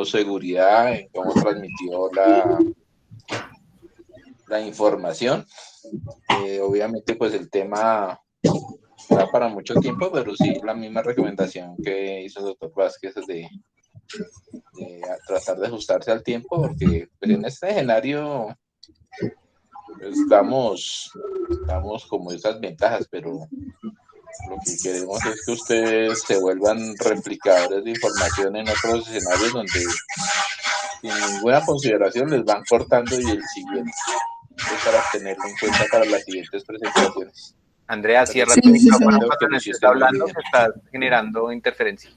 tuvo seguridad, en cómo transmitió la información. Obviamente, pues el tema da para mucho tiempo, pero sí la misma recomendación que hizo el doctor Vázquez de tratar de ajustarse al tiempo, porque pues, en este escenario estamos como esas ventajas, pero lo que queremos es que ustedes se vuelvan replicadores de información en otros escenarios donde sin ninguna consideración les van cortando y el siguiente. Es para tenerlo en cuenta para las siguientes presentaciones. Andrea, cierra Sí, tu sí, sí. micrófono Espero que cuando no estés luciste muy hablando, bien. que estás generando interferencia.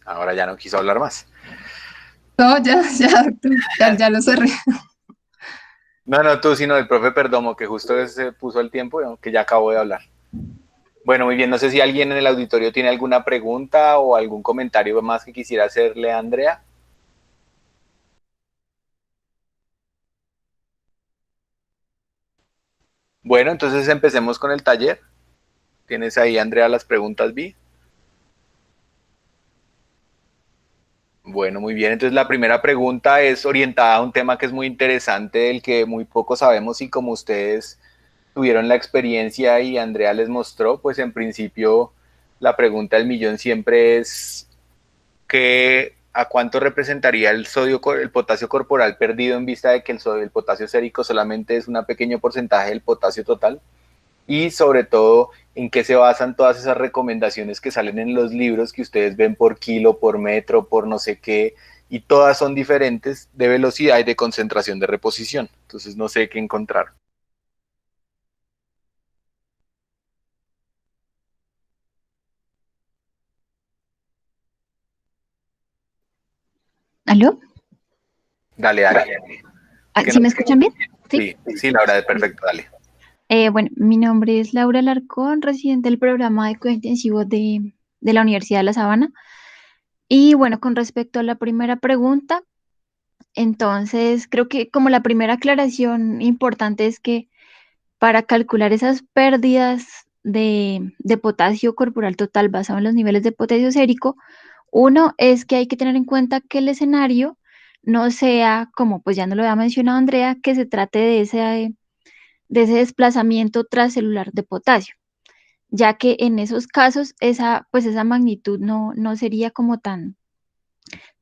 Ahora ya no quiso hablar más. No, ya, doctor, ya lo cerré. No, tú, sino el profe Perdomo, que justo se puso el tiempo, que ya acabo de hablar. Bueno, muy bien, no sé si alguien en el auditorio tiene alguna pregunta o algún comentario más que quisiera hacerle a Andrea. Bueno, entonces empecemos con el taller. ¿Tienes ahí, Andrea, las preguntas, Vi? Bueno, muy bien. Entonces la primera pregunta es orientada a un tema que es muy interesante, del que muy poco sabemos y como ustedes tuvieron la experiencia y Andrea les mostró, pues en principio la pregunta del millón siempre es ¿a cuánto representaría el potasio corporal perdido en vista de que el potasio sérico solamente es un pequeño porcentaje del potasio total? Y sobre todo, ¿en qué se basan todas esas recomendaciones que salen en los libros que ustedes ven por kilo, por metro, por no sé qué? Y todas son diferentes de velocidad y de concentración de reposición. Entonces no sé qué encontrar. ¿Aló? Dale. ¿Sí me escuchan bien? Sí, Laura, perfecto, dale. Bueno, mi nombre es Laura Alarcón, residente del programa de cuidado intensivo de la Universidad de La Sabana. Y bueno, con respecto a la primera pregunta, entonces creo que como la primera aclaración importante es que para calcular esas pérdidas de potasio corporal total basado en los niveles de potasio sérico, uno es que hay que tener en cuenta que el escenario no sea, como pues ya no lo había mencionado Andrea, que se trate de ese desplazamiento transcelular de potasio, ya que en esos casos esa magnitud no sería como tan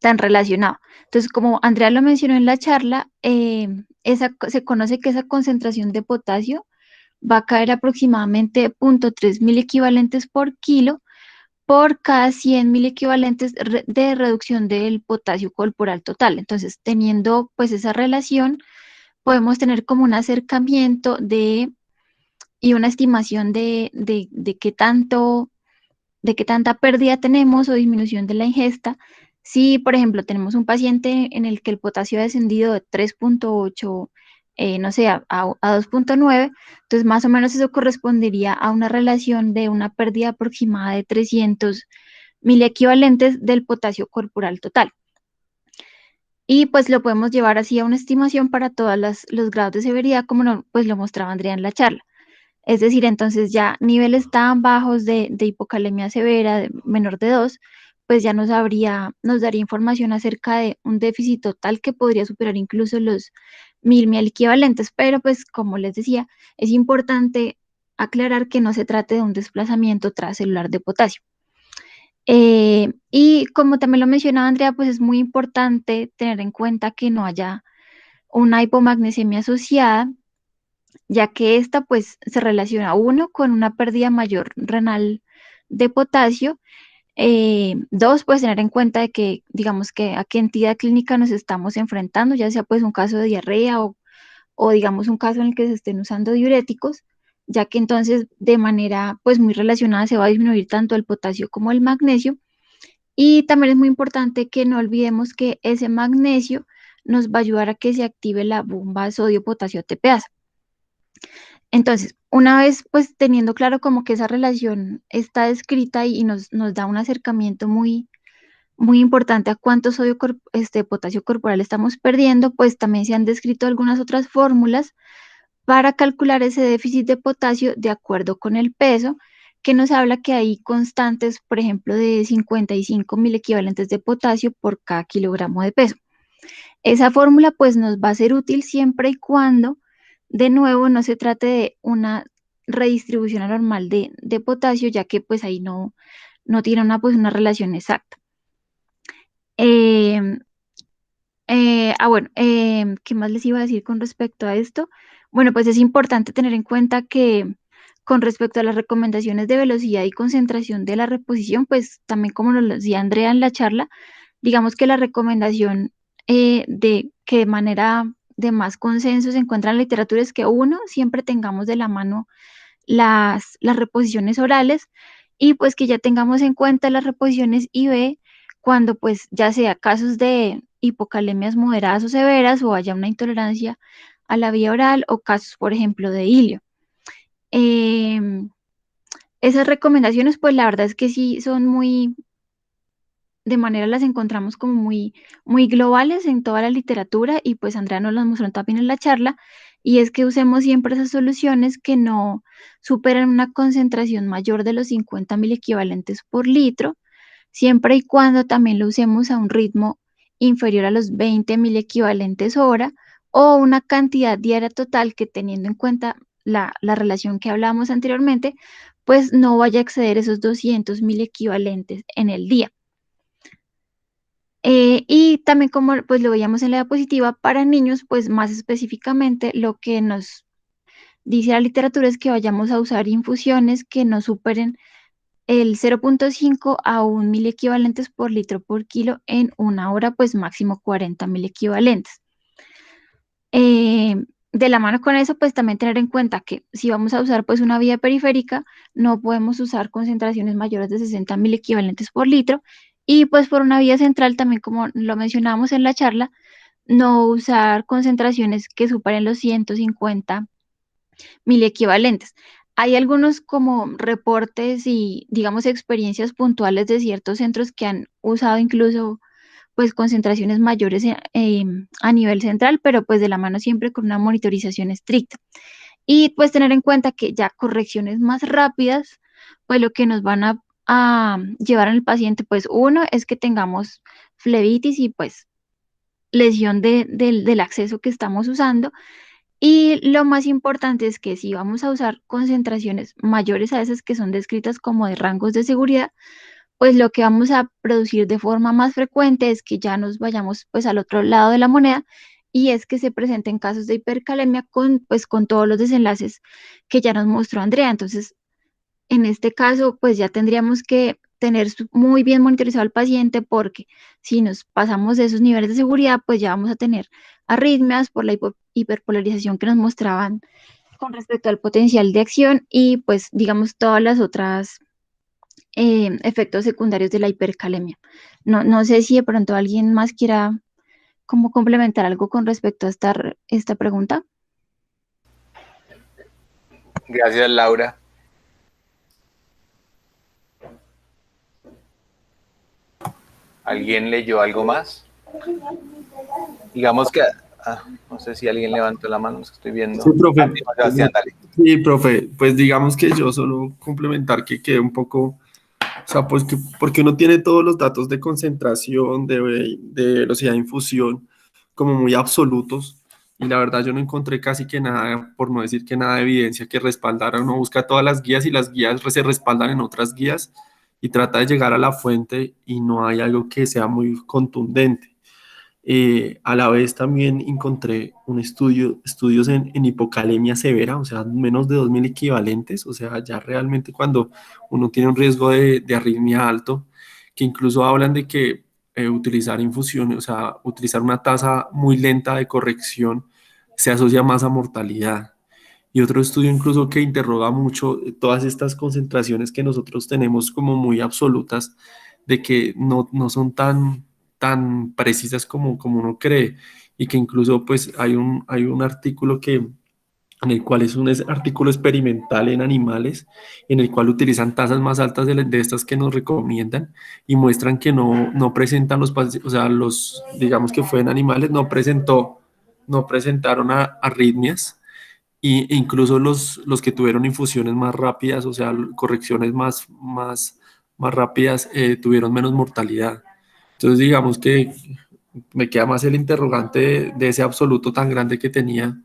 relacionado. Entonces, como Andrea lo mencionó en la charla, se conoce que esa concentración de potasio va a caer aproximadamente 0.3 mil equivalentes por kilo por cada 100 mil equivalentes de reducción del potasio corporal total. Entonces, teniendo pues esa relación, podemos tener como un acercamiento y una estimación de qué tanta pérdida tenemos o disminución de la ingesta. Si, por ejemplo, tenemos un paciente en el que el potasio ha descendido de 3.8, no sé, a 2.9, entonces más o menos eso correspondería a una relación de una pérdida aproximada de 300 mil equivalentes del potasio corporal total. Y pues lo podemos llevar así a una estimación para todos los grados de severidad, como pues lo mostraba Andrea en la charla. Es decir, entonces ya niveles tan bajos de hipocalemia severa, menor de 2, pues ya nos daría información acerca de un déficit total que podría superar incluso los 1000 equivalentes. Pero pues como les decía, es importante aclarar que no se trate de un desplazamiento transcelular de potasio. Y como también lo mencionaba Andrea, pues es muy importante tener en cuenta que no haya una hipomagnesemia asociada, ya que esta pues se relaciona uno con una pérdida mayor renal de potasio, dos, pues tener en cuenta de que digamos que a qué entidad clínica nos estamos enfrentando, ya sea pues un caso de diarrea o digamos un caso en el que se estén usando diuréticos, ya que entonces de manera pues muy relacionada se va a disminuir tanto el potasio como el magnesio. Y también es muy importante que no olvidemos que ese magnesio nos va a ayudar a que se active la bomba sodio-potasio ATPasa. Entonces, una vez pues teniendo claro como que esa relación está descrita y nos da un acercamiento muy, muy importante a cuánto potasio corporal estamos perdiendo, pues también se han descrito algunas otras fórmulas para calcular ese déficit de potasio de acuerdo con el peso, que nos habla que hay constantes, por ejemplo, de 55 mil equivalentes de potasio por cada kilogramo de peso. Esa fórmula pues nos va a ser útil siempre y cuando, de nuevo, no se trate de una redistribución anormal de potasio, ya que pues ahí no tiene una relación exacta. Em, bueno, ¿qué más les iba a decir con respecto a esto? Bueno, pues es importante tener en cuenta que con respecto a las recomendaciones de velocidad y concentración de la reposición, pues también como nos lo decía Andrea en la charla, digamos que la recomendación de que de manera de más consenso se encuentra en la literatura es que uno, siempre tengamos de la mano las reposiciones orales y pues que ya tengamos en cuenta las reposiciones IV cuando pues ya sea casos de hipocalemias moderadas o severas o haya una intolerancia a la vía oral o casos, por ejemplo, de hilio. Em, Esas recomendaciones, pues la verdad es que sí son muy, de manera las encontramos como muy globales en toda la literatura y pues Andrea nos las mostró también en la charla, y es que usemos siempre esas soluciones que no superan una concentración mayor de los 50 mil equivalentes por litro, siempre y cuando también lo usemos a un ritmo inferior a los 20 mil equivalentes hora o una cantidad diaria total que, teniendo en cuenta la relación que hablábamos anteriormente, pues no vaya a exceder esos 200 mil equivalentes en el día. Y también, como pues lo veíamos en la diapositiva, para niños, pues más específicamente lo que nos dice la literatura es que vayamos a usar infusiones que no superen el 0,5 a 1 mil equivalentes por litro por kilo en una hora, pues máximo 40 mil equivalentes. Eh, de la mano con eso, pues también tener en cuenta que si vamos a usar pues una vía periférica, no podemos usar concentraciones mayores de 60 mil equivalentes por litro, y pues por una vía central también, como lo mencionábamos en la charla, no usar concentraciones que superen los 150 mil equivalentes. Hay algunos como reportes y, digamos, experiencias puntuales de ciertos centros que han usado incluso pues concentraciones mayores a nivel central, pero pues de la mano siempre con una monitorización estricta. Y pues tener en cuenta que ya correcciones más rápidas, pues lo que nos van a llevar al paciente, pues uno es que tengamos flebitis y pues lesión del acceso que estamos usando. Y lo más importante es que si vamos a usar concentraciones mayores a esas que son descritas como de rangos de seguridad, pues lo que vamos a producir de forma más frecuente es que ya nos vayamos pues al otro lado de la moneda, y es que se presenten casos de hipercalemia con todos los desenlaces que ya nos mostró Andrea. Entonces, en este caso, pues ya tendríamos que tener muy bien monitorizado al paciente, porque si nos pasamos de esos niveles de seguridad, pues ya vamos a tener arritmias por la hiperpolarización que nos mostraban con respecto al potencial de acción y pues digamos todas las otras efectos secundarios de la hipercalemia. No sé si de pronto alguien más quiera como complementar algo con respecto a esta pregunta. Gracias, Laura. ¿Alguien leyó algo más? Digamos que, no sé si alguien levantó la mano, estoy viendo. Sí, profe. Sebastián, dale. Sí, profe, pues digamos que yo solo complementar que quede un poco, o sea, pues que porque uno tiene todos los datos de concentración, de velocidad de infusión, como muy absolutos, y la verdad yo no encontré casi que nada, por no decir que nada de evidencia que respaldara. Uno busca todas las guías y las guías se respaldan en otras guías y trata de llegar a la fuente y no hay algo que sea muy contundente. A la vez también encontré estudios en hipocalemia severa, o sea, menos de 2.000 equivalentes, o sea, ya realmente cuando uno tiene un riesgo de arritmia alto, que incluso hablan de que utilizar infusiones, o sea, utilizar una tasa muy lenta de corrección se asocia más a mortalidad. Y otro estudio incluso que interroga mucho todas estas concentraciones que nosotros tenemos como muy absolutas, de que no son tan precisas como uno cree, y que incluso pues hay un artículo que en el cual es un artículo experimental en animales, en el cual utilizan tasas más altas de estas que nos recomiendan y muestran que no presentan o sea, digamos que fue en animales, no presentaron arritmias, e incluso los que tuvieron infusiones más rápidas, o sea, correcciones más rápidas, tuvieron menos mortalidad. Entonces, digamos que me queda más el interrogante de ese absoluto tan grande que tenía,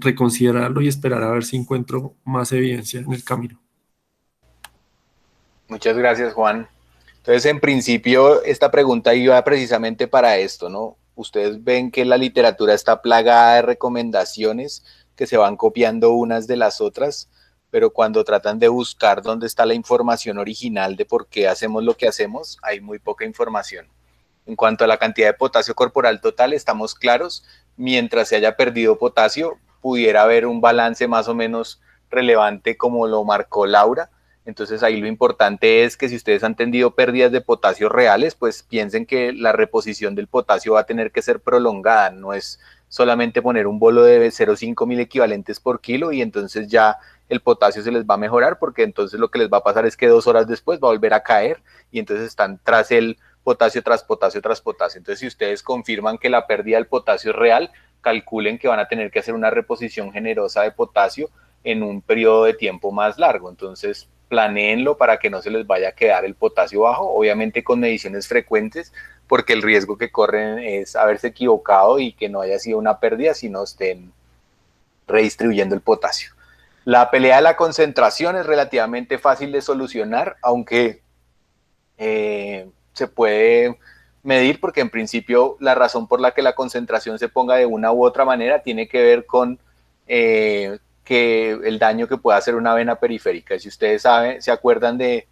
reconsiderarlo y esperar a ver si encuentro más evidencia en el camino. Muchas gracias, Juan. Entonces, en principio, esta pregunta iba precisamente para esto, ¿no? Ustedes ven que la literatura está plagada de recomendaciones que se van copiando unas de las otras, pero cuando tratan de buscar dónde está la información original de por qué hacemos lo que hacemos, hay muy poca información. En cuanto a la cantidad de potasio corporal total, estamos claros, mientras se haya perdido potasio, pudiera haber un balance más o menos relevante como lo marcó Laura. Entonces ahí lo importante es que si ustedes han tenido pérdidas de potasio reales, pues piensen que la reposición del potasio va a tener que ser prolongada, no es solamente poner un bolo de 0,5 mil equivalentes por kilo y entonces ya el potasio se les va a mejorar, porque entonces lo que les va a pasar es que 2 horas después va a volver a caer y entonces están tras el potasio tras potasio tras potasio. Entonces, si ustedes confirman que la pérdida del potasio es real, calculen que van a tener que hacer una reposición generosa de potasio en un periodo de tiempo más largo. Entonces, planéenlo para que no se les vaya a quedar el potasio bajo, obviamente con mediciones frecuentes, porque el riesgo que corren es haberse equivocado y que no haya sido una pérdida, sino estén redistribuyendo el potasio. La pelea de la concentración es relativamente fácil de solucionar, aunque se puede medir, porque en principio la razón por la que la concentración se ponga de una u otra manera tiene que ver con que el daño que puede hacer una vena periférica. Si ustedes se acuerdan de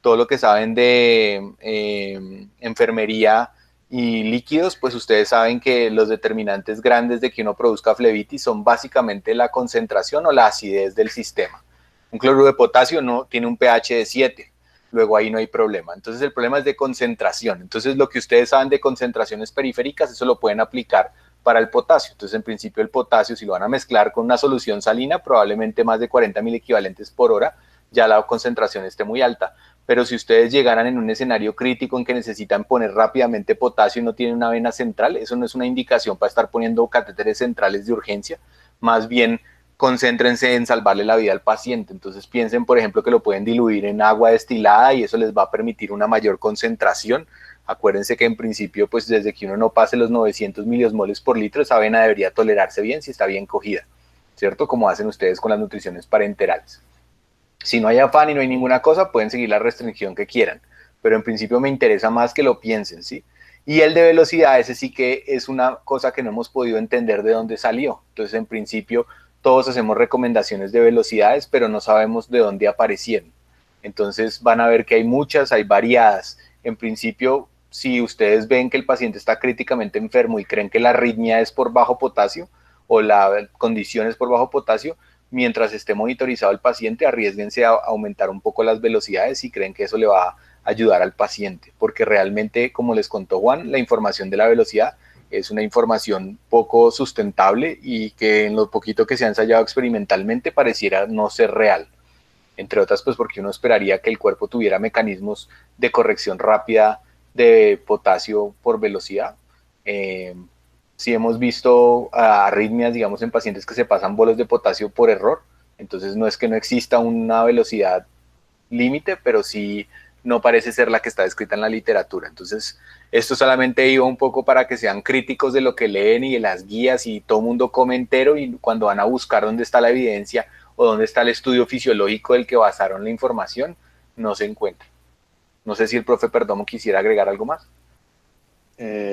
todo lo que saben de enfermería y líquidos, pues ustedes saben que los determinantes grandes de que uno produzca flebitis son básicamente la concentración o la acidez del sistema. Un cloruro de potasio no tiene un pH de 7, luego ahí no hay problema. Entonces el problema es de concentración. Entonces lo que ustedes saben de concentraciones periféricas, eso lo pueden aplicar para el potasio. Entonces en principio el potasio, si lo van a mezclar con una solución salina, probablemente más de 40 mil equivalentes por hora, ya la concentración esté muy alta. Pero si ustedes llegaran en un escenario crítico en que necesitan poner rápidamente potasio y no tienen una vena central, eso no es una indicación para estar poniendo catéteres centrales de urgencia, más bien concéntrense en salvarle la vida al paciente. Entonces piensen, por ejemplo, que lo pueden diluir en agua destilada y eso les va a permitir una mayor concentración. Acuérdense que en principio, pues desde que uno no pase los 900 miliosmoles por litro, esa vena debería tolerarse bien si está bien cogida, ¿cierto? Como hacen ustedes con las nutriciones parenterales. Si no hay afán y no hay ninguna cosa, pueden seguir la restricción que quieran, pero en principio me interesa más que lo piensen, ¿sí? Y el de velocidad, ese sí que es una cosa que no hemos podido entender de dónde salió. Entonces, en principio, todos hacemos recomendaciones de velocidades, pero no sabemos de dónde aparecieron. Entonces, van a ver que hay muchas, hay variadas. En principio, si ustedes ven que el paciente está críticamente enfermo y creen que la arritmia es por bajo potasio o la condición es por bajo potasio, mientras esté monitorizado el paciente, arriesguense a aumentar un poco las velocidades si creen que eso le va a ayudar al paciente, porque realmente, como les contó Juan, la información de la velocidad es una información poco sustentable y que en lo poquito que se ha ensayado experimentalmente pareciera no ser real. Entre otras, pues porque uno esperaría que el cuerpo tuviera mecanismos de corrección rápida de potasio por velocidad. Sí hemos visto arritmias, digamos, en pacientes que se pasan bolos de potasio por error. Entonces no es que no exista una velocidad límite, pero sí no parece ser la que está descrita en la literatura. Entonces esto solamente iba un poco para que sean críticos de lo que leen y de las guías, y todo mundo come entero, y cuando van a buscar dónde está la evidencia o dónde está el estudio fisiológico del que basaron la información, no se encuentra. No sé si el profe Perdomo quisiera agregar algo más.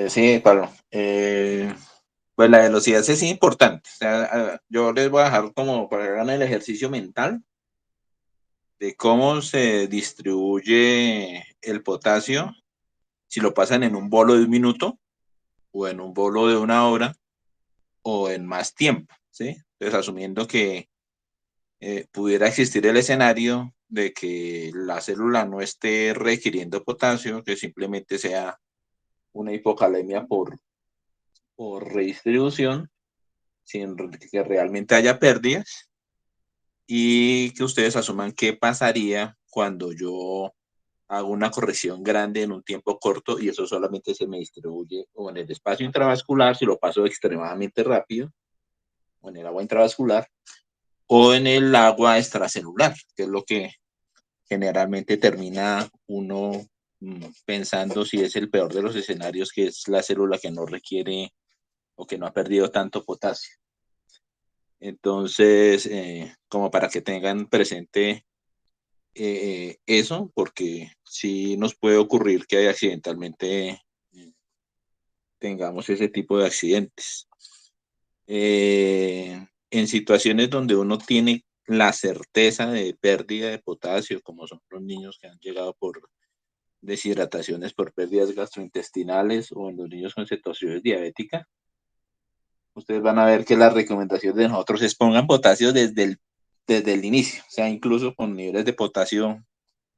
Sí, Pablo. Pues la velocidad es importante. O sea, yo les voy a dejar como para que hagan el ejercicio mental de cómo se distribuye el potasio, si lo pasan en un bolo de 1 minuto, o en un bolo de 1 hora, o en más tiempo, ¿sí? Entonces, asumiendo que pudiera existir el escenario de que la célula no esté requiriendo potasio, que simplemente sea una hipocalemia por redistribución, sin que realmente haya pérdidas, y que ustedes asuman qué pasaría cuando yo hago una corrección grande en un tiempo corto y eso solamente se me distribuye o en el espacio intravascular, si lo paso extremadamente rápido, o en el agua intravascular, o en el agua extracelular, que es lo que generalmente termina uno pensando si es el peor de los escenarios, que es la célula que no requiere o que no ha perdido tanto potasio. Entonces, como para que tengan presente eso, porque sí nos puede ocurrir que accidentalmente tengamos ese tipo de accidentes. En situaciones donde uno tiene la certeza de pérdida de potasio, como son los niños que han llegado por deshidrataciones por pérdidas gastrointestinales o en los niños con cetoacidosis diabética, ustedes van a ver que la recomendación de nosotros es pongan potasio desde el inicio, o sea, incluso con niveles de potasio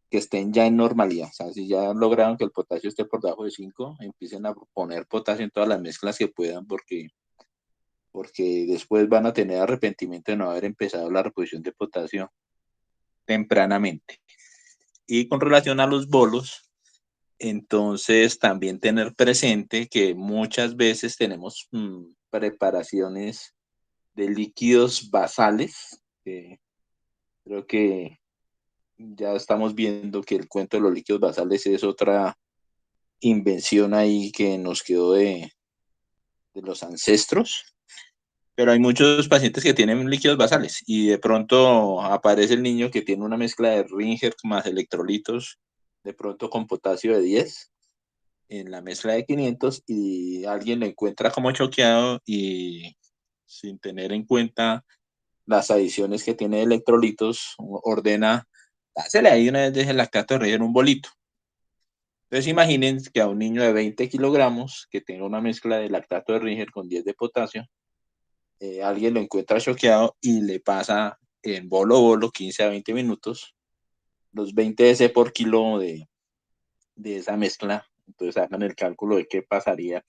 que estén ya en normalidad. O sea, si ya lograron que el potasio esté por debajo de 5, empiecen a poner potasio en todas las mezclas que puedan, porque después van a tener arrepentimiento de no haber empezado la reposición de potasio tempranamente. Y con relación a los bolos, entonces también tener presente que muchas veces tenemos preparaciones de líquidos basales. Creo que ya estamos viendo que el cuento de los líquidos basales es otra invención ahí que nos quedó de los ancestros, pero hay muchos pacientes que tienen líquidos basales y de pronto aparece el niño que tiene una mezcla de Ringer más electrolitos, de pronto con potasio de 10 en la mezcla de 500 y alguien lo encuentra como choqueado y sin tener en cuenta las adiciones que tiene de electrolitos, ordena, dásele ahí una vez de lactato de Ringer en un bolito. Entonces imaginen que a un niño de 20 kilogramos que tenga una mezcla de lactato de Ringer con 10 de potasio, alguien lo encuentra choqueado y le pasa en bolo 15 a 20 minutos los 20 S por kilo de esa mezcla. Entonces hagan el cálculo de qué pasaría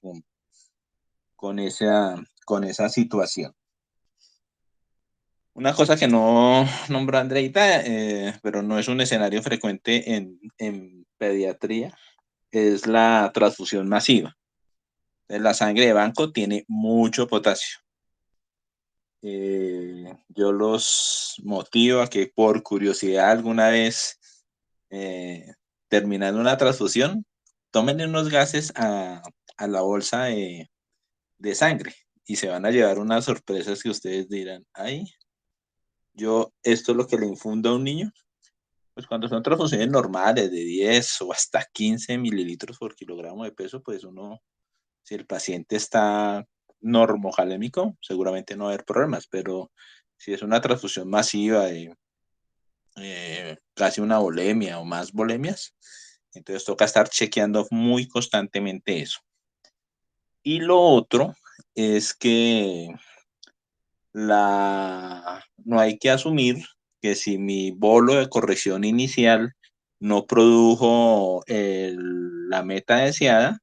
con esa situación. Una cosa que no nombró Andreita, pero no es un escenario frecuente en pediatría, es la transfusión masiva. La sangre de banco tiene mucho potasio. Yo los motivo a que por curiosidad alguna vez, terminando una transfusión, tomen unos gases a la bolsa de sangre y se van a llevar unas sorpresas que ustedes dirán, ay, esto es lo que le infundo a un niño. Pues cuando son transfusiones normales de 10 o hasta 15 mililitros por kilogramo de peso, pues uno, si el paciente está normojalémico, seguramente no va a haber problemas, pero si es una transfusión masiva de casi una volemia o más volemias, entonces toca estar chequeando muy constantemente eso. Y lo otro es que no hay que asumir que si mi bolo de corrección inicial no produjo la meta deseada,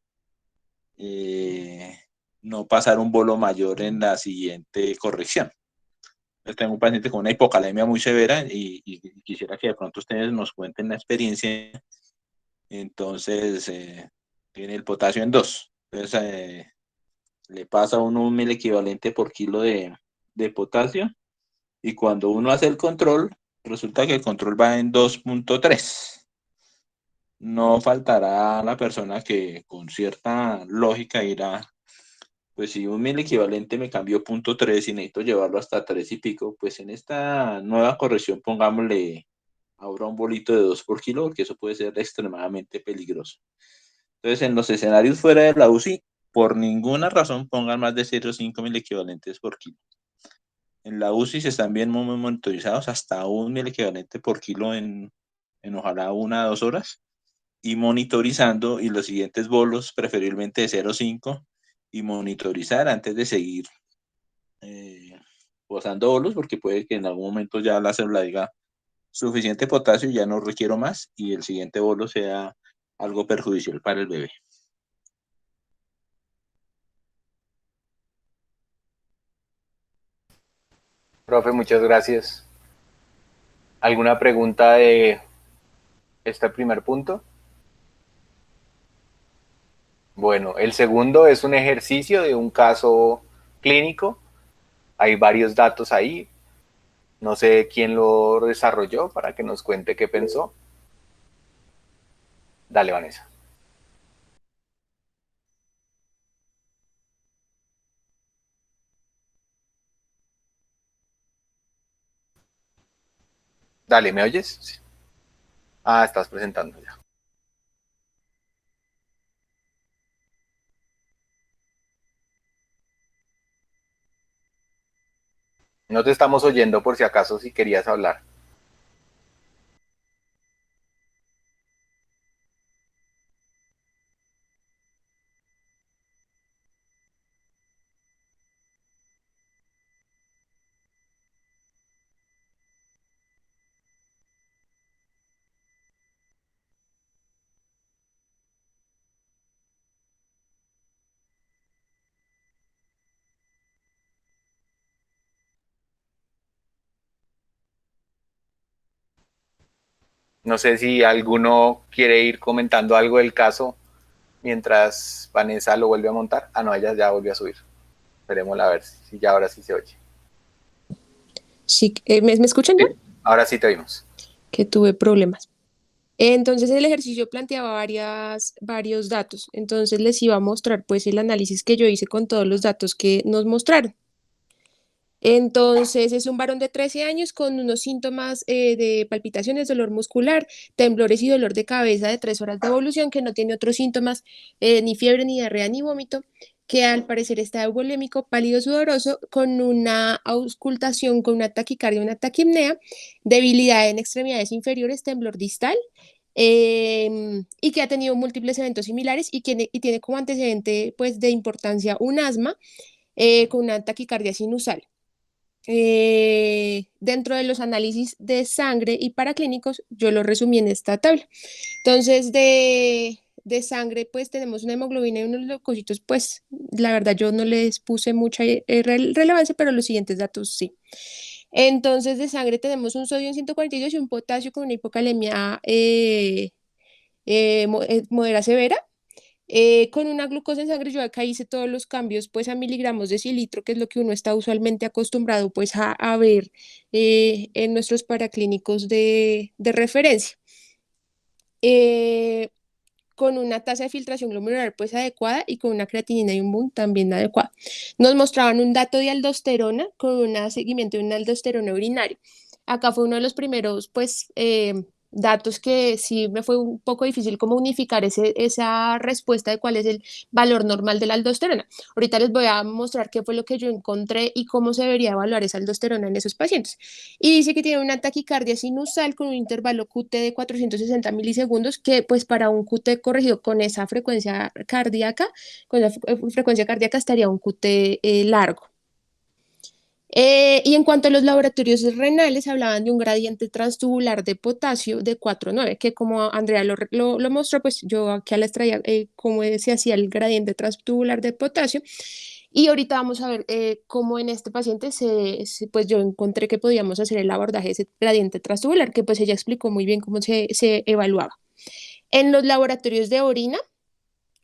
no pasar un bolo mayor en la siguiente corrección. Yo tengo un paciente con una hipocalemia muy severa y quisiera que de pronto ustedes nos cuenten la experiencia. Entonces, tiene el potasio en 2. Entonces, le pasa a uno un mil equivalente por kilo de potasio y cuando uno hace el control, resulta que el control va en 2.3. No faltará la persona que con cierta lógica irá, pues si un mil equivalente me cambió 0.3 y necesito llevarlo hasta 3 y pico, pues en esta nueva corrección pongámosle ahora un bolito de 2 por kilo, porque eso puede ser extremadamente peligroso. Entonces, en los escenarios fuera de la UCI, por ninguna razón pongan más de 0.5 mil equivalentes por kilo. En la UCI se están bien muy monitorizados hasta 1 mil equivalente por kilo en ojalá 1 a 2 horas y monitorizando y los siguientes bolos preferiblemente de 0.5 y monitorizar antes de seguir posando bolos porque puede que en algún momento ya la célula diga suficiente potasio, ya no requiero más y el siguiente bolo sea algo perjudicial para el bebé. Profe, muchas gracias. ¿Alguna pregunta de este primer punto? Bueno, el segundo es un ejercicio de un caso clínico. Hay varios datos ahí. No sé quién lo desarrolló para que nos cuente qué pensó. Dale, Vanessa. Dale, ¿me oyes? Sí. Ah, estás presentando ya. No te estamos oyendo por si acaso si querías hablar. No sé si alguno quiere ir comentando algo del caso mientras Vanessa lo vuelve a montar. Ah, no, ella ya volvió a subir. Esperemos a ver si ya ahora sí se oye. Sí, ¿me escuchan ya? Sí, ahora sí te oímos. Que tuve problemas. Entonces el ejercicio planteaba varios datos. Entonces les iba a mostrar pues el análisis que yo hice con todos los datos que nos mostraron. Entonces es un varón de 13 años con unos síntomas de palpitaciones, dolor muscular, temblores y dolor de cabeza de 3 horas de evolución, que no tiene otros síntomas, ni fiebre, ni diarrea, ni vómito, que al parecer está euvolémico, pálido sudoroso, con una auscultación, con una taquicardia, una taquipnea, debilidad en extremidades inferiores, temblor distal, y que ha tenido múltiples eventos similares y tiene como antecedente pues, de importancia un asma con una taquicardia sinusal. Dentro de los análisis de sangre y paraclínicos, yo lo resumí en esta tabla. Entonces, de sangre, pues tenemos una hemoglobina y unos leucocitos, pues la verdad yo no les puse mucha relevancia, pero los siguientes datos sí. Entonces, de sangre tenemos un sodio en 142 y un potasio con una hipocalemia modera severa. Con una glucosa en sangre, yo acá hice todos los cambios pues a miligramos de cilitro, que es lo que uno está usualmente acostumbrado pues a ver en nuestros paraclínicos de referencia. Eh, con una tasa de filtración glomerular pues adecuada y con una creatinina y un boom también adecuada. Nos mostraban un dato de aldosterona con un seguimiento de una aldosterona urinaria. Acá fue uno de los primeros pues datos que sí me fue un poco difícil como unificar esa respuesta de cuál es el valor normal de la aldosterona. Ahorita les voy a mostrar qué fue lo que yo encontré y cómo se debería evaluar esa aldosterona en esos pacientes. Y dice que tiene una taquicardia sinusal con un intervalo QT de 460 milisegundos, que pues para un QT corregido con esa frecuencia cardíaca, con la frecuencia cardíaca estaría un QT largo. Y en cuanto a los laboratorios renales, hablaban de un gradiente transtubular de potasio de 4,9, que como Andrea lo mostró, pues yo aquí les traía cómo se hacía el gradiente transtubular de potasio. Y ahorita vamos a ver cómo en este paciente pues yo encontré que podíamos hacer el abordaje de ese gradiente transtubular, que pues ella explicó muy bien cómo se evaluaba. En los laboratorios de orina,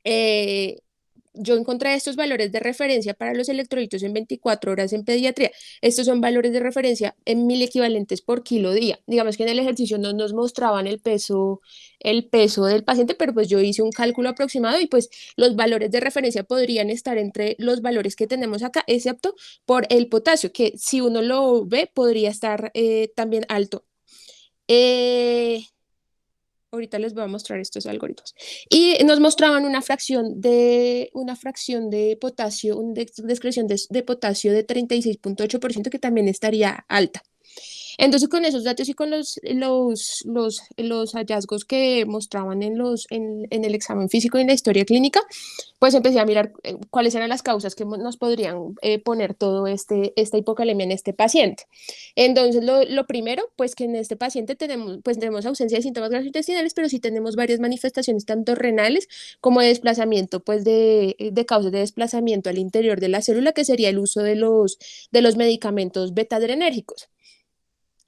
eh, yo encontré estos valores de referencia para los electrolitos en 24 horas en pediatría. Estos son valores de referencia en 1000 equivalentes por kilo día. Digamos que en el ejercicio no nos mostraban el peso del paciente, pero pues yo hice un cálculo aproximado y pues los valores de referencia podrían estar entre los valores que tenemos acá, excepto por el potasio, que si uno lo ve podría estar también alto. Ahorita les voy a mostrar estos algoritmos. Y nos mostraban una fracción de potasio, una excreción de potasio de 36,8%, que también estaría alta. Entonces, con esos datos y con los hallazgos que mostraban en el examen físico y en la historia clínica, pues empecé a mirar cuáles eran las causas que nos podrían poner todo esta hipocalemia en este paciente. Entonces, lo primero, pues que en este paciente tenemos ausencia de síntomas gastrointestinales, pero sí tenemos varias manifestaciones, tanto renales como de desplazamiento, pues de causas de desplazamiento al interior de la célula, que sería el uso de los medicamentos beta-adrenérgicos.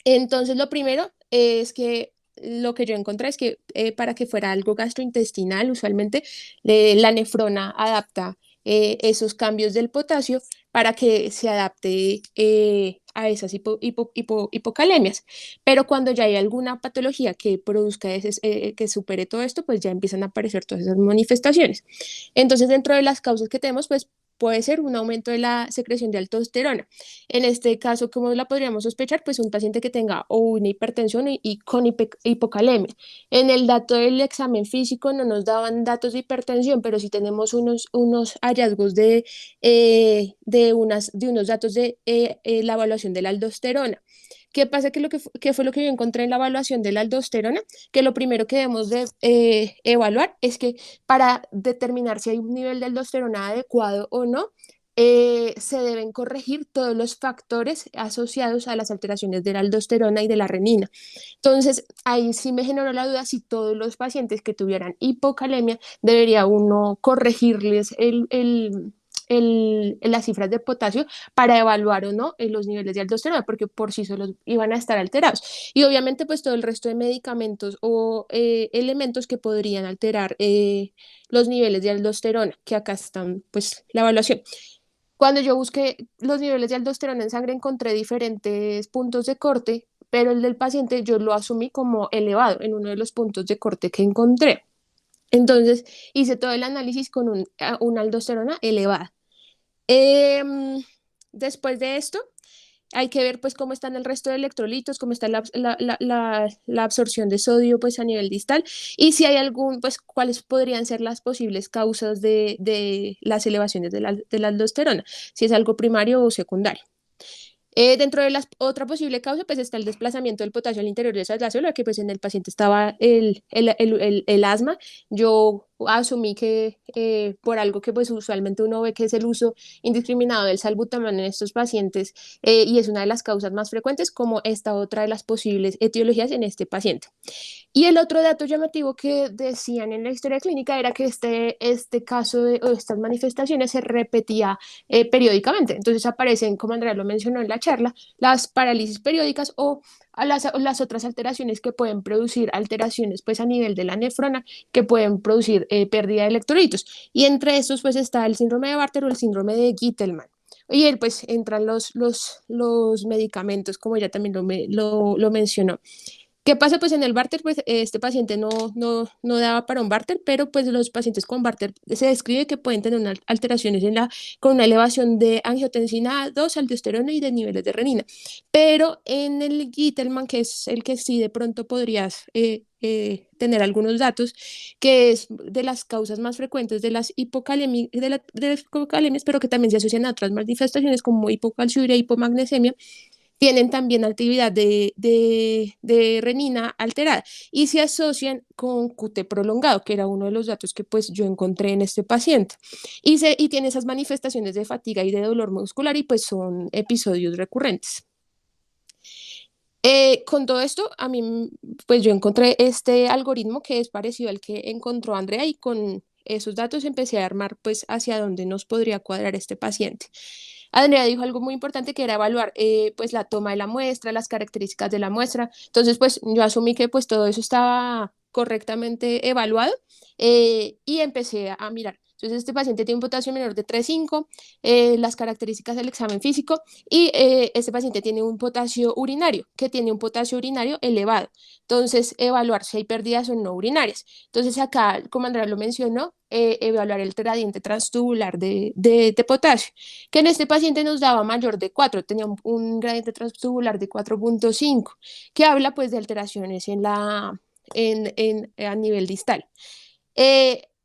Entonces, lo primero es que lo que yo encontré es que para que fuera algo gastrointestinal, usualmente la nefrona adapta esos cambios del potasio para que se adapte a esas hipocalemias. Pero cuando ya hay alguna patología que produzca que supere todo esto, pues ya empiezan a aparecer todas esas manifestaciones. Entonces, dentro de las causas que tenemos, pues puede ser un aumento de la secreción de aldosterona. En este caso, ¿cómo la podríamos sospechar? Pues un paciente que tenga o una hipertensión y con hipocalemia. En el dato del examen físico no nos daban datos de hipertensión, pero sí tenemos unos hallazgos de unos datos de la evaluación de la aldosterona. ¿Qué pasa? ¿Qué fue lo que yo encontré en la evaluación de la aldosterona? Que lo primero que debemos de evaluar es que para determinar si hay un nivel de aldosterona adecuado o no, se deben corregir todos los factores asociados a las alteraciones de la aldosterona y de la renina. Entonces, ahí sí me generó la duda si todos los pacientes que tuvieran hipocalemia debería uno corregirles las cifras de potasio para evaluar o no los niveles de aldosterona, porque por sí solos iban a estar alterados. Y obviamente pues todo el resto de medicamentos o elementos que podrían alterar los niveles de aldosterona, que acá están pues la evaluación. Cuando yo busqué los niveles de aldosterona en sangre encontré diferentes puntos de corte, pero el del paciente yo lo asumí como elevado en uno de los puntos de corte que encontré. Entonces hice todo el análisis con una aldosterona elevada. Después de esto, hay que ver pues cómo están el resto de electrolitos, cómo está la absorción de sodio pues a nivel distal y si hay pues cuáles podrían ser las posibles causas de las elevaciones de la aldosterona, si es algo primario o secundario. Dentro de otra posible causa, pues está el desplazamiento del potasio al interior de esa célula, que pues en el paciente estaba el asma. Yo asumí que por algo que pues usualmente uno ve que es el uso indiscriminado del salbutamol en estos pacientes y es una de las causas más frecuentes, como esta otra de las posibles etiologías en este paciente. Y el otro dato llamativo que decían en la historia clínica era que este caso o estas manifestaciones se repetía periódicamente. Entonces aparecen, como Andrea lo mencionó en la charla, las parálisis periódicas o las otras alteraciones que pueden producir alteraciones pues a nivel de la nefrona que pueden producir pérdida de electrolitos. Y entre estos pues está el síndrome de Bartter o el síndrome de Gitelman. Y él pues entran los medicamentos, como ya también lo mencionó. ¿Qué pasa? Pues en el Bartter, pues este paciente no daba para un Bartter, pero pues los pacientes con Bartter se describe que pueden tener unas alteraciones con una elevación de angiotensina 2, aldosterona y de niveles de renina. Pero en el Gitelman, que es el que sí de pronto podrías tener algunos datos, que es de las causas más frecuentes de las hipocalemias, pero que también se asocian a otras manifestaciones como hipocalciuria, hipomagnesemia, tienen también actividad de renina alterada y se asocian con QT prolongado, que era uno de los datos que pues yo encontré en este paciente. Y tiene esas manifestaciones de fatiga y de dolor muscular y pues son episodios recurrentes. Con todo esto, a mí, pues yo encontré este algoritmo que es parecido al que encontró Andrea y con esos datos empecé a armar pues hacia dónde nos podría cuadrar este paciente. Andrea dijo algo muy importante que era evaluar pues la toma de la muestra, las características de la muestra. Entonces pues yo asumí que pues todo eso estaba correctamente evaluado y empecé a mirar. Entonces este paciente tiene un potasio menor de 3,5, las características del examen físico y este paciente tiene un potasio urinario, que tiene un potasio urinario elevado. Entonces evaluar si hay pérdidas o no urinarias. Entonces acá, como Andrea lo mencionó, evaluar el gradiente transtubular de potasio, que en este paciente nos daba mayor de 4, tenía un gradiente transtubular de 4,5, que habla pues de alteraciones a nivel distal.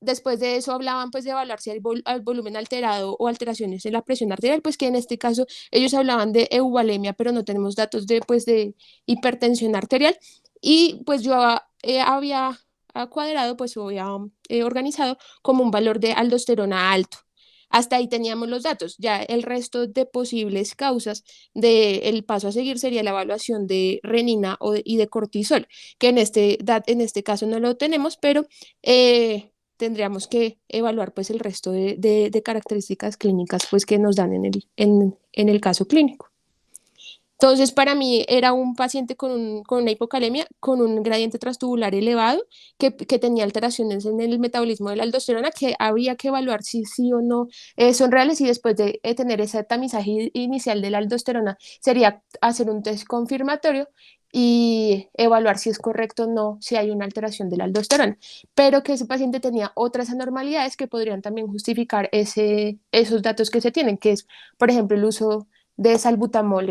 después de eso hablaban pues de evaluar si hay al volumen alterado o alteraciones en la presión arterial, pues que en este caso ellos hablaban de euvalemia, pero no tenemos datos de, pues, de hipertensión arterial. Y pues yo había cuadrado, pues había organizado como un valor de aldosterona alto. Hasta ahí teníamos los datos. Ya el resto de posibles causas del paso a seguir sería la evaluación de renina y de cortisol, que en este caso no lo tenemos, pero tendríamos que evaluar pues el resto de características clínicas pues que nos dan en el caso clínico. Entonces, para mí era un paciente con una hipocalemia, con un gradiente transtubular elevado, que tenía alteraciones en el metabolismo de la aldosterona, que había que evaluar si sí o no son reales, y después de tener ese tamizaje inicial de la aldosterona, sería hacer un test confirmatorio y evaluar si es correcto o no, si hay una alteración de la aldosterona, pero que ese paciente tenía otras anormalidades que podrían también justificar esos datos que se tienen, que es, por ejemplo, el uso de salbutamol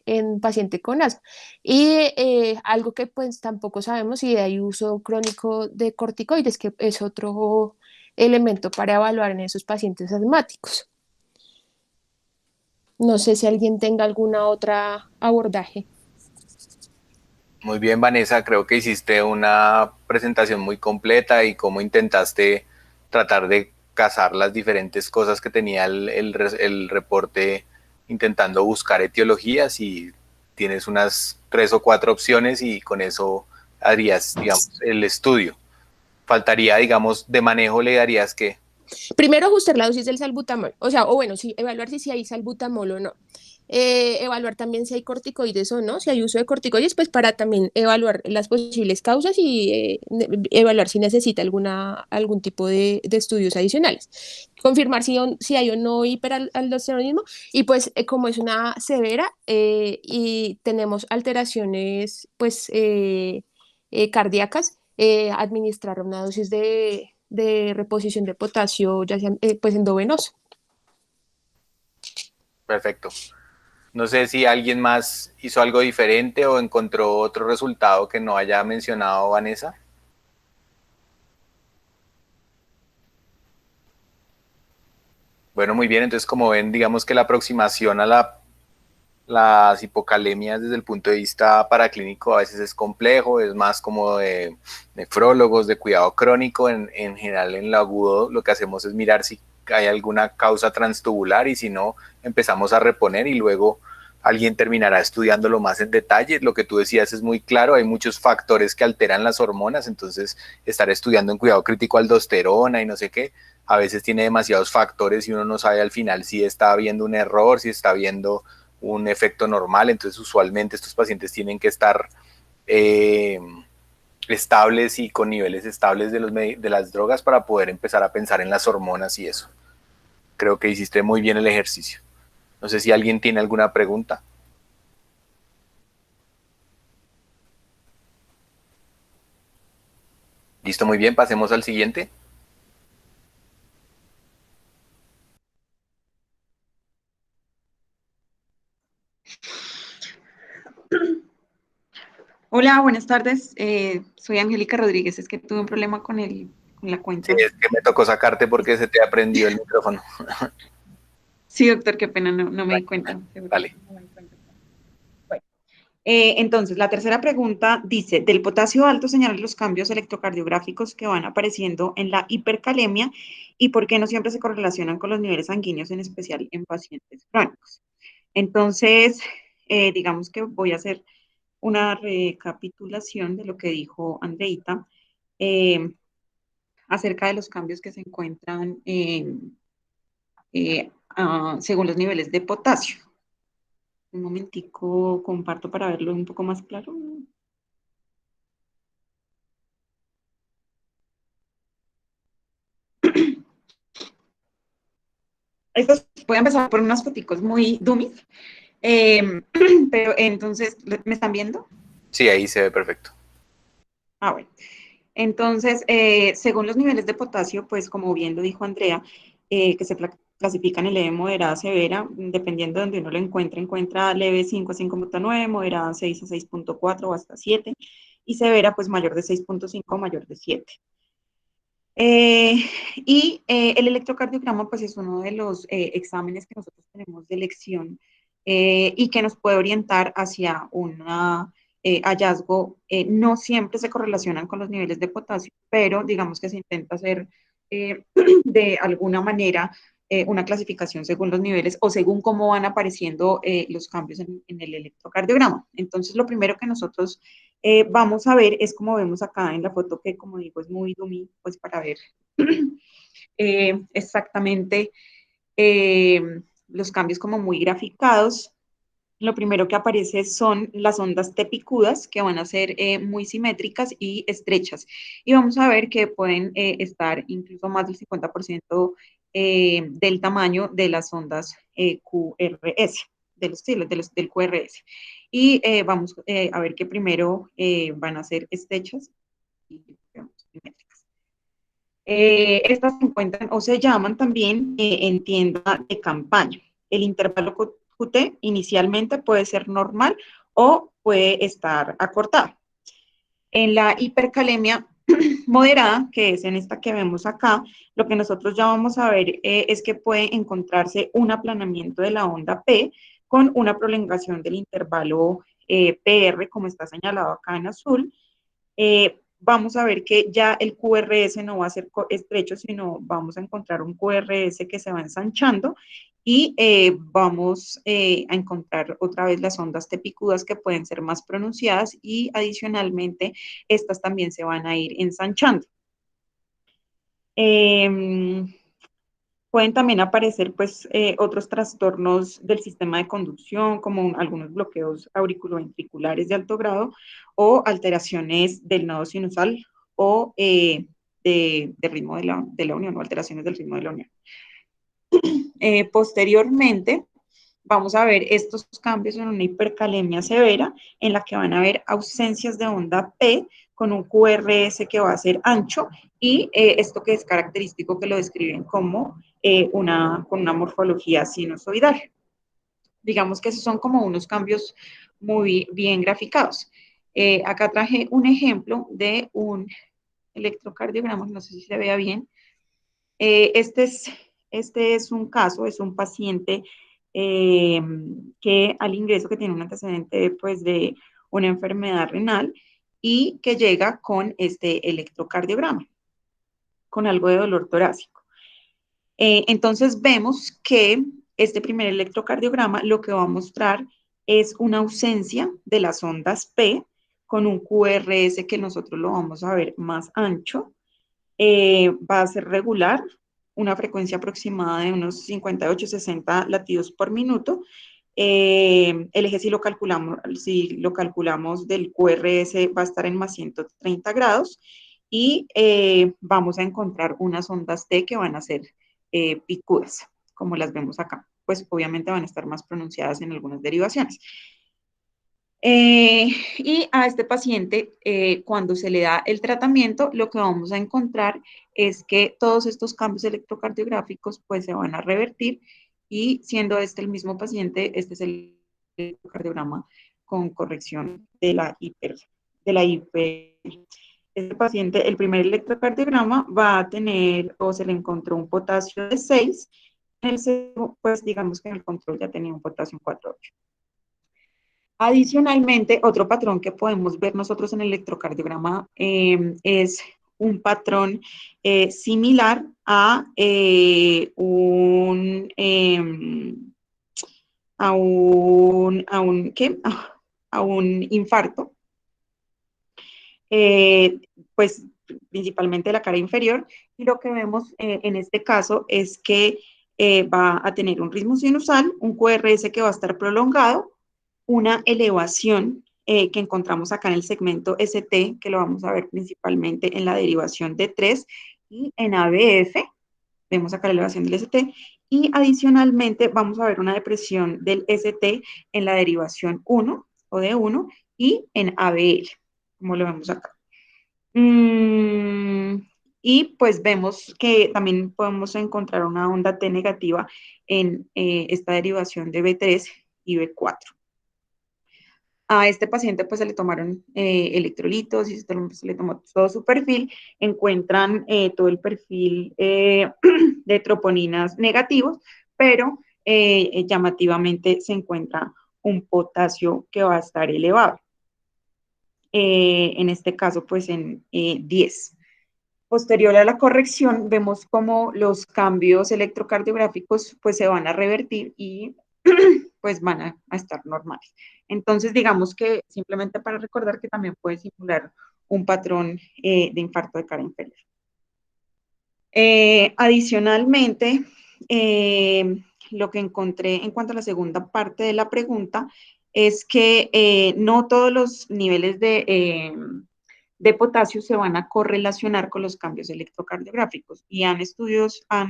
en paciente con asma. Y algo que pues tampoco sabemos si hay uso crónico de corticoides, que es otro elemento para evaluar en esos pacientes asmáticos. No sé si alguien tenga alguna otra abordaje. Muy bien, Vanessa, creo que hiciste una presentación muy completa y cómo intentaste tratar de cazar las diferentes cosas que tenía el reporte, intentando buscar etiologías, y tienes unas 3 o 4 opciones y con eso harías, digamos, el estudio. Faltaría, digamos, de manejo, le darías que... Primero, ajustar la dosis del salbutamol, o sea, o bueno, sí, evaluar si hay salbutamol o no. Evaluar también si hay corticoides o no, si hay uso de corticoides, pues para también evaluar las posibles causas y evaluar si necesita algún tipo de estudios adicionales. Confirmar si hay o no hiperaldosteronismo, y pues como es una severa y tenemos alteraciones pues cardíacas, administrar una dosis de reposición de potasio, ya sea pues endovenoso. Perfecto. No sé si alguien más hizo algo diferente o encontró otro resultado que no haya mencionado Vanessa. Bueno, muy bien. Entonces, como ven, digamos que la aproximación a las hipocalemias desde el punto de vista paraclínico a veces es complejo, es más como de nefrólogos, de cuidado crónico. En general, en lo agudo, lo que hacemos es mirar si hay alguna causa transtubular, y si no, empezamos a reponer y luego alguien terminará estudiándolo más en detalle. Lo que tú decías es muy claro, hay muchos factores que alteran las hormonas, entonces estar estudiando en cuidado crítico aldosterona y no sé qué, a veces tiene demasiados factores y uno no sabe al final si está viendo un error, si está viendo un efecto normal. Entonces usualmente estos pacientes tienen que estar estables y con niveles estables de las drogas para poder empezar a pensar en las hormonas y eso. Creo que hiciste muy bien el ejercicio. No sé si alguien tiene alguna pregunta. Listo, muy bien, pasemos al siguiente. Hola, buenas tardes. Soy Angélica Rodríguez. Es que tuve un problema con la Sí, cuenta. es que me tocó sacarte porque se te aprendió el micrófono. Sí, doctor, qué pena, no me di cuenta. Vale. No me di cuenta. Bueno, entonces, la tercera pregunta dice, del potasio alto señalan los cambios electrocardiográficos que van apareciendo en la hipercalemia y por qué no siempre se correlacionan con los niveles sanguíneos, en especial en pacientes crónicos. Entonces, digamos que voy a hacer una recapitulación de lo que dijo Andreita acerca de los cambios que se encuentran según los niveles de potasio. Un momentico, comparto para verlo un poco más claro. Estos voy a empezar por unas foticos muy dummies, pero entonces, ¿me están viendo? Sí, ahí se ve perfecto. Bueno. Entonces, según los niveles de potasio, pues como bien lo dijo Andrea, que se clasifican en leve, moderada, severa, dependiendo de donde uno lo encuentra leve 5 a 5.9, moderada 6 a 6.4 o hasta 7, y severa pues mayor de 6.5 o mayor de 7. El electrocardiograma, pues, es uno de los exámenes que nosotros tenemos de elección y que nos puede orientar hacia un hallazgo. No siempre se correlacionan con los niveles de potasio, pero digamos que se intenta hacer eh, de alguna manera una clasificación según los niveles o según cómo van apareciendo los cambios en el electrocardiograma. Entonces, lo primero que nosotros vamos a ver es como vemos acá en la foto, que como digo es muy dummy, pues para ver exactamente eh, los cambios como muy graficados. Lo primero que aparece son las ondas T picudas, que van a ser muy simétricas y estrechas. Y vamos a ver que pueden estar incluso más del 50% del tamaño de las ondas QRS, del QRS. Y vamos a ver que primero van a ser estrechas y simétricas. Estas se encuentran o se llaman también en tienda de campaña. El intervalo QT inicialmente puede ser normal o puede estar acortado. En la hipercalemia moderada, que es en esta que vemos acá, lo que nosotros ya vamos a ver es que puede encontrarse un aplanamiento de la onda P con una prolongación del intervalo PR, como está señalado acá en azul. Vamos a ver que ya el QRS no va a ser estrecho, sino vamos a encontrar un QRS que se va ensanchando y vamos a encontrar otra vez las ondas tepicudas que pueden ser más pronunciadas y adicionalmente estas también se van a ir ensanchando. Pueden también aparecer pues otros trastornos del sistema de conducción, como algunos bloqueos auriculoventriculares de alto grado o alteraciones del nodo sinusal o de ritmo de la unión o alteraciones del ritmo de la unión. Posteriormente, vamos a ver estos cambios en una hipercalemia severa, en la que van a haber ausencias de onda P con un QRS que va a ser ancho y esto que es característico que lo describen como con una morfología sinusoidal. Digamos que esos son como unos cambios muy bien graficados. Acá traje un ejemplo de un electrocardiograma, no sé si se vea bien. Este es un caso, es un paciente que al ingreso que tiene un antecedente pues, de una enfermedad renal y que llega con este electrocardiograma, con algo de dolor torácico. Entonces vemos que este primer electrocardiograma lo que va a mostrar es una ausencia de las ondas P con un QRS que nosotros lo vamos a ver más ancho. Va a ser regular, una frecuencia aproximada de unos 58-60 latidos por minuto. El eje si lo calculamos del QRS va a estar en más 130 grados y vamos a encontrar unas ondas T que van a ser picudas, como las vemos acá. Pues obviamente van a estar más pronunciadas en algunas derivaciones. Y a este paciente, cuando se le da el tratamiento, lo que vamos a encontrar es que todos estos cambios electrocardiográficos pues se van a revertir y siendo este el mismo paciente, este es el electrocardiograma con corrección de la hiper. Este paciente, el primer electrocardiograma va a tener o se le encontró un potasio de 6, en el segundo, pues digamos que en el control ya tenía un potasio 4,8. Adicionalmente, otro patrón que podemos ver nosotros en el electrocardiograma es un patrón similar a a un infarto, pues principalmente la cara inferior, y lo que vemos en este caso es que va a tener un ritmo sinusal, un QRS que va a estar prolongado, una elevación que encontramos acá en el segmento ST, que lo vamos a ver principalmente en la derivación de 3 y en ABF, vemos acá la elevación del ST, y adicionalmente vamos a ver una depresión del ST en la derivación 1 o de 1 y en ABL, como lo vemos acá. Y pues vemos que también podemos encontrar una onda T negativa en esta derivación de B3 y B4. A este paciente pues se le tomaron electrolitos y se le tomó todo su perfil, encuentran todo el perfil de troponinas negativos, pero llamativamente se encuentra un potasio que va a estar elevado. En este caso pues en 10. Posterior a la corrección, vemos cómo los cambios electrocardiográficos pues se van a revertir y pues van a estar normales. Entonces, digamos que simplemente para recordar que también puede simular un patrón de infarto de cara inferior. Adicionalmente, lo que encontré en cuanto a la segunda parte de la pregunta es que no todos los niveles de potasio se van a correlacionar con los cambios electrocardiográficos y han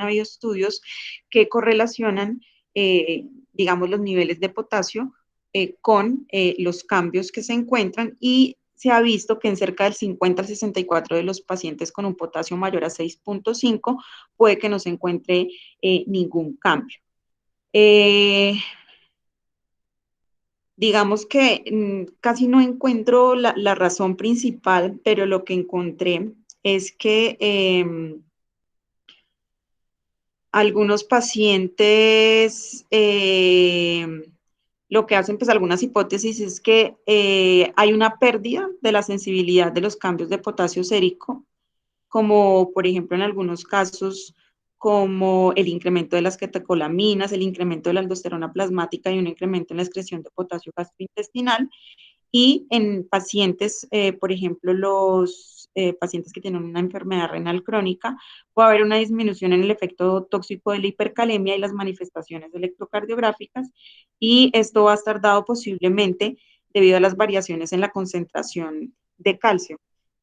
habido estudios que correlacionan, digamos, los niveles de potasio con los cambios que se encuentran y se ha visto que en cerca del 50 al 64 de los pacientes con un potasio mayor a 6.5 puede que no se encuentre ningún cambio. Digamos que casi no encuentro la razón principal, pero lo que encontré es que algunos pacientes lo que hacen, pues algunas hipótesis es que hay una pérdida de la sensibilidad de los cambios de potasio sérico, como por ejemplo en algunos casos como el incremento de las catecolaminas, el incremento de la aldosterona plasmática y un incremento en la excreción de potasio gastrointestinal. Y en pacientes, por ejemplo, los pacientes que tienen una enfermedad renal crónica, puede haber una disminución en el efecto tóxico de la hipercalemia y las manifestaciones electrocardiográficas, y esto va a estar dado posiblemente debido a las variaciones en la concentración de calcio.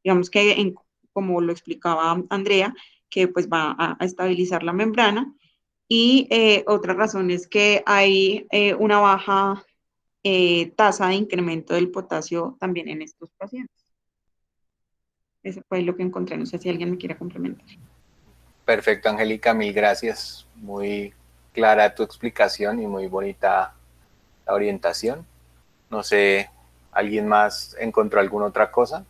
Digamos que, como lo explicaba Andrea, que pues va a estabilizar la membrana, y otra razón es que hay una baja tasa de incremento del potasio también en estos pacientes. Eso fue lo que encontré, no sé si alguien me quiere complementar. Perfecto, Angélica, mil gracias. Muy clara tu explicación y muy bonita la orientación. No sé, ¿alguien más encontró alguna otra cosa?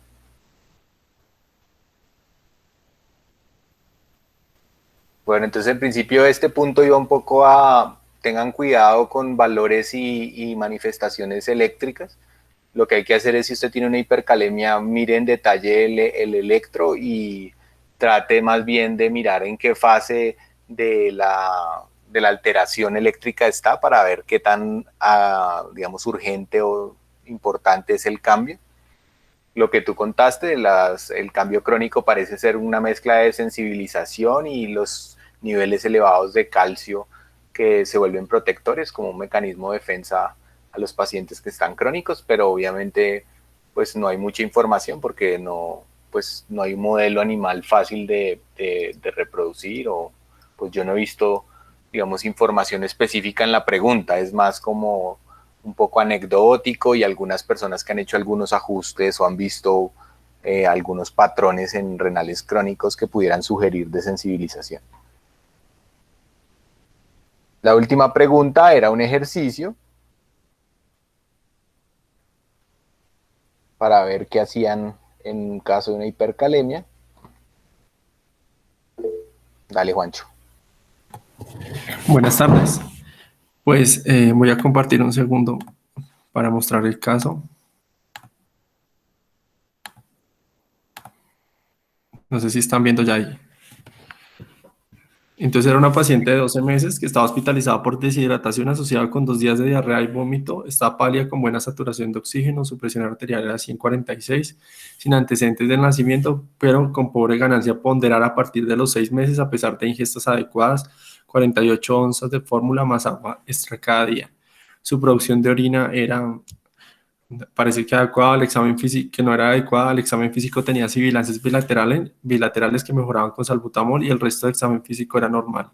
Bueno, entonces en principio este punto iba un poco a tengan cuidado con valores y manifestaciones eléctricas. Lo que hay que hacer es, si usted tiene una hipercalemia, mire en detalle el electro y trate más bien de mirar en qué fase de la alteración eléctrica está para ver qué tan, digamos, urgente o importante es el cambio. Lo que tú contaste, el cambio crónico parece ser una mezcla de sensibilización y los niveles elevados de calcio que se vuelven protectores como un mecanismo de defensa a los pacientes que están crónicos, pero obviamente pues no hay mucha información porque no hay un modelo animal fácil de reproducir, o pues yo no he visto, digamos, información específica en la pregunta, es más como un poco anecdótico y algunas personas que han hecho algunos ajustes o han visto algunos patrones en renales crónicos que pudieran sugerir desensibilización. La última pregunta era un ejercicio para ver qué hacían en caso de una hipercalemia. Dale, Juancho. Buenas tardes. Pues voy a compartir un segundo para mostrar el caso. No sé si están viendo ya ahí. Entonces era una paciente de 12 meses que estaba hospitalizada por deshidratación asociada con 2 días de diarrea y vómito. Estaba pálida con buena saturación de oxígeno, su presión arterial era 146, sin antecedentes del nacimiento, pero con pobre ganancia ponderal a partir de los 6 meses, a pesar de ingestas adecuadas, 48 onzas de fórmula más agua extra cada día. Su producción de orina era... parece que adecuada al examen físico, que no era adecuada al examen físico, tenía sibilancias bilaterales que mejoraban con salbutamol y el resto del examen físico era normal.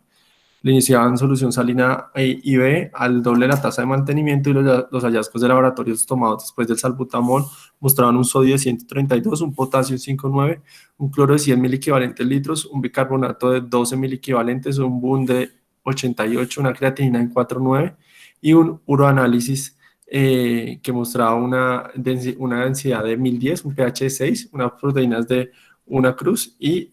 Le iniciaban solución salina y B al doble de la tasa de mantenimiento, y los hallazgos de laboratorios tomados después del salbutamol mostraban un sodio de 132, un potasio de 5,9, un cloro de 100 miliequivalentes litros, un bicarbonato de 12 miliequivalentes, un BUN de 88, una creatinina en 4,9 y un uroanálisis que mostraba una densidad de 1010, un pH de 6, unas proteínas de una cruz, y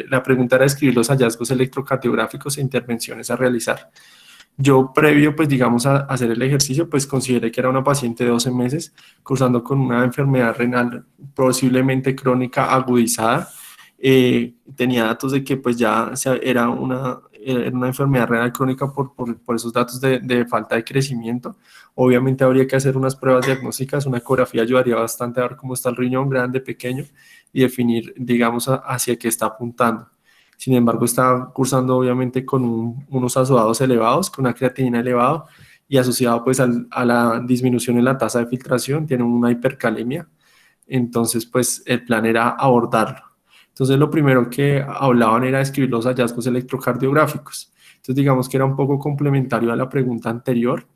la pregunta era describir los hallazgos electrocardiográficos e intervenciones a realizar. Yo previo, pues digamos, a hacer el ejercicio, pues consideré que era una paciente de 12 meses cursando con una enfermedad renal posiblemente crónica agudizada. Tenía datos de que pues ya era una enfermedad renal crónica por esos datos de falta de crecimiento. Obviamente habría que hacer unas pruebas diagnósticas, una ecografía ayudaría bastante a ver cómo está el riñón, grande, pequeño, y definir, digamos, hacia qué está apuntando. Sin embargo, está cursando obviamente con unos ácidos elevados, con una creatinina elevada, y asociado pues a la disminución en la tasa de filtración, tiene una hipercalemia. Entonces, pues el plan era abordarlo. Entonces, lo primero que hablaban era describir los hallazgos electrocardiográficos. Entonces, digamos que era un poco complementario a la pregunta anterior.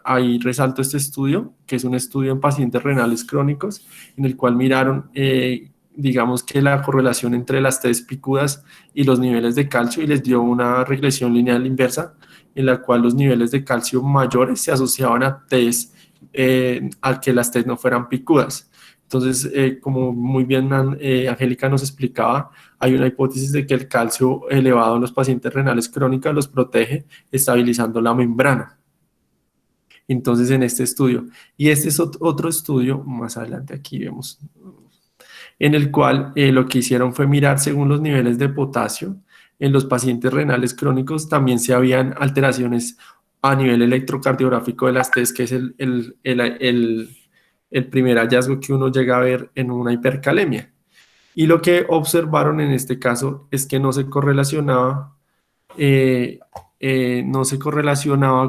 Ahí resalto este estudio, que es un estudio en pacientes renales crónicos, en el cual miraron, digamos que la correlación entre las Ts picudas y los niveles de calcio, y les dio una regresión lineal inversa, en la cual los niveles de calcio mayores se asociaban a Ts, a que las Ts no fueran picudas. Entonces, como muy bien Angélica nos explicaba, hay una hipótesis de que el calcio elevado en los pacientes renales crónicos los protege, estabilizando la membrana. Entonces, en este estudio, y este es otro estudio, más adelante aquí vemos, en el cual lo que hicieron fue mirar según los niveles de potasio. En los pacientes renales crónicos también se habían alteraciones a nivel electrocardiográfico de las Ts, que es el primer hallazgo que uno llega a ver en una hipercalemia. Y lo que observaron en este caso es que no se correlacionaba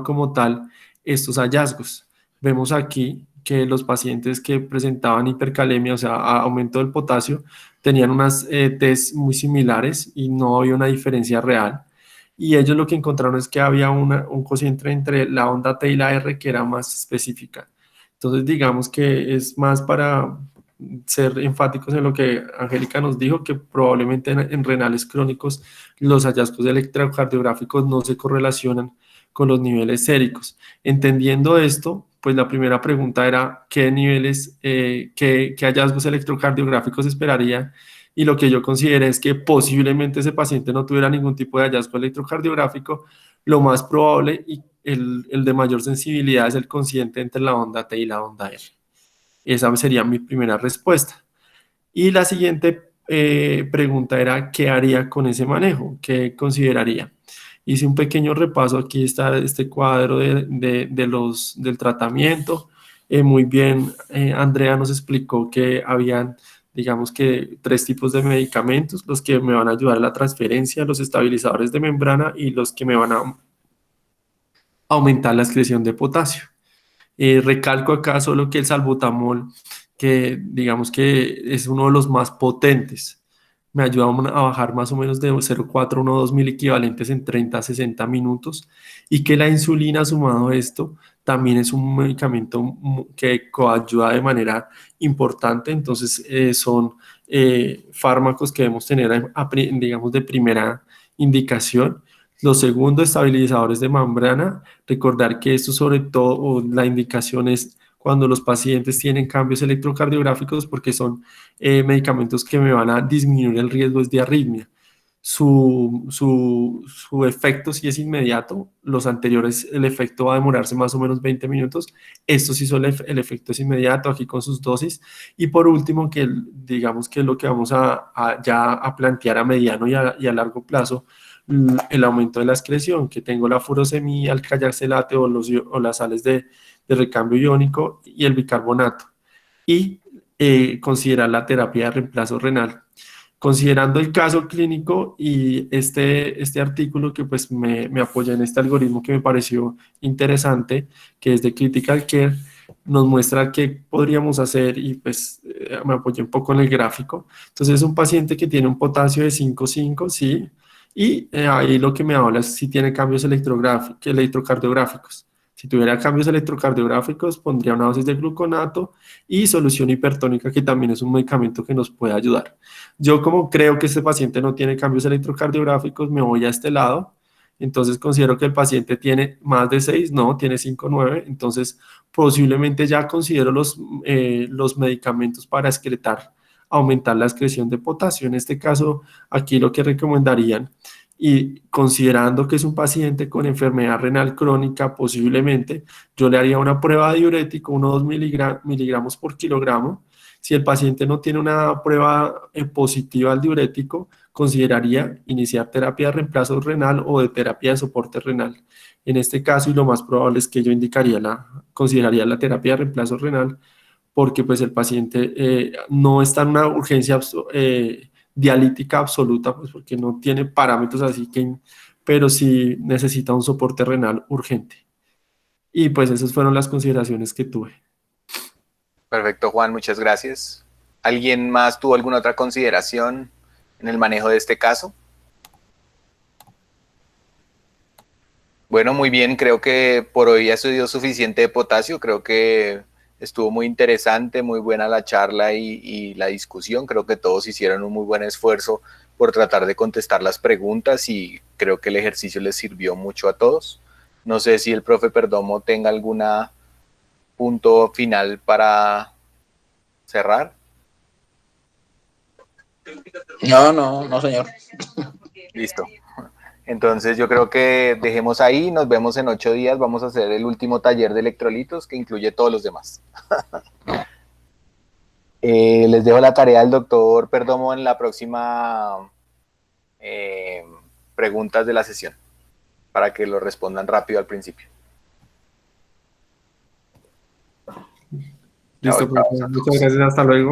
como tal estos hallazgos. Vemos aquí que los pacientes que presentaban hipercalemia, o sea, aumento del potasio, tenían unas Ts muy similares y no había una diferencia real. Y ellos lo que encontraron es que había un cociente entre la onda T y la R que era más específica. Entonces, digamos que es más para ser enfáticos en lo que Angélica nos dijo, que probablemente en renales crónicos los hallazgos electrocardiográficos no se correlacionan con los niveles séricos. Entendiendo esto, pues la primera pregunta era qué niveles, qué hallazgos electrocardiográficos esperaría, y lo que yo consideré es que posiblemente ese paciente no tuviera ningún tipo de hallazgo electrocardiográfico. Lo más probable y el de mayor sensibilidad es el cociente entre la onda T y la onda R. Esa sería mi primera respuesta. Y la siguiente pregunta era, ¿qué haría con ese manejo? ¿Qué consideraría? Hice un pequeño repaso, aquí está este cuadro del tratamiento. Muy bien, Andrea nos explicó que habían, digamos que 3 tipos de medicamentos, los que me van a ayudar a la transferencia, los estabilizadores de membrana y los que me van a aumentar la excreción de potasio. Recalco acá solo que el salbutamol, que digamos que es uno de los más potentes, me ayuda a bajar más o menos de 0,412 mil equivalentes en 30 a 60 minutos, y que la insulina, sumado a esto, también es un medicamento que coayuda de manera importante. Entonces son fármacos que debemos tener, digamos, de primera indicación. Lo segundo, estabilizadores de membrana. Recordar que esto sobre todo, la indicación es cuando los pacientes tienen cambios electrocardiográficos, porque son medicamentos que me van a disminuir el riesgo de arritmia. Su efecto sí es inmediato. Los anteriores, el efecto va a demorarse más o menos 20 minutos. Estos sí son el efecto es inmediato, aquí con sus dosis. Y por último, que digamos que es lo que vamos ya a plantear a mediano y a largo plazo, el aumento de la excreción, que tengo la furosemida, el carboxelato o las sales de recambio iónico y el bicarbonato. Y considerar la terapia de reemplazo renal. Considerando el caso clínico y este artículo que pues me apoya en este algoritmo que me pareció interesante, que es de Critical Care, nos muestra qué podríamos hacer, y pues me apoyé un poco en el gráfico. Entonces es un paciente que tiene un potasio de 5,5, sí, y ahí lo que me habla es si tiene cambios electrocardiográficos. Si tuviera cambios electrocardiográficos, pondría una dosis de gluconato y solución hipertónica, que también es un medicamento que nos puede ayudar. Yo, como creo que este paciente no tiene cambios electrocardiográficos, me voy a este lado Entonces considero que el paciente tiene más de 6, no, tiene 5,9, entonces posiblemente ya considero los medicamentos para excretar, aumentar la excreción de potasio. En este caso, aquí lo que recomendarían, y considerando que es un paciente con enfermedad renal crónica, posiblemente yo le haría una prueba de diurético, 1 o 2 miligramos por kilogramo. Si el paciente no tiene una prueba positiva al diurético, consideraría iniciar terapia de reemplazo renal o de terapia de soporte renal. En este caso, y lo más probable es que yo consideraría la terapia de reemplazo renal, porque pues el paciente no está en una urgencia dialítica absoluta, pues porque no tiene parámetros así que, pero sí necesita un soporte renal urgente. Y pues esas fueron las consideraciones que tuve. Perfecto, Juan, muchas gracias. ¿Alguien más tuvo alguna otra consideración en el manejo de este caso? Bueno, muy bien, creo que por hoy ha sido suficiente de potasio, creo que estuvo muy interesante, muy buena la charla y la discusión, creo que todos hicieron un muy buen esfuerzo por tratar de contestar las preguntas y creo que el ejercicio les sirvió mucho a todos. No sé si el profe Perdomo tenga algún punto final para cerrar. No, señor. Listo. Entonces yo creo que dejemos ahí, nos vemos en 8 días, vamos a hacer el último taller de electrolitos que incluye todos los demás. Les dejo la tarea al doctor Perdomo en la próxima preguntas de la sesión, para que lo respondan rápido al principio. Listo, Chao, muchas gracias, hasta luego.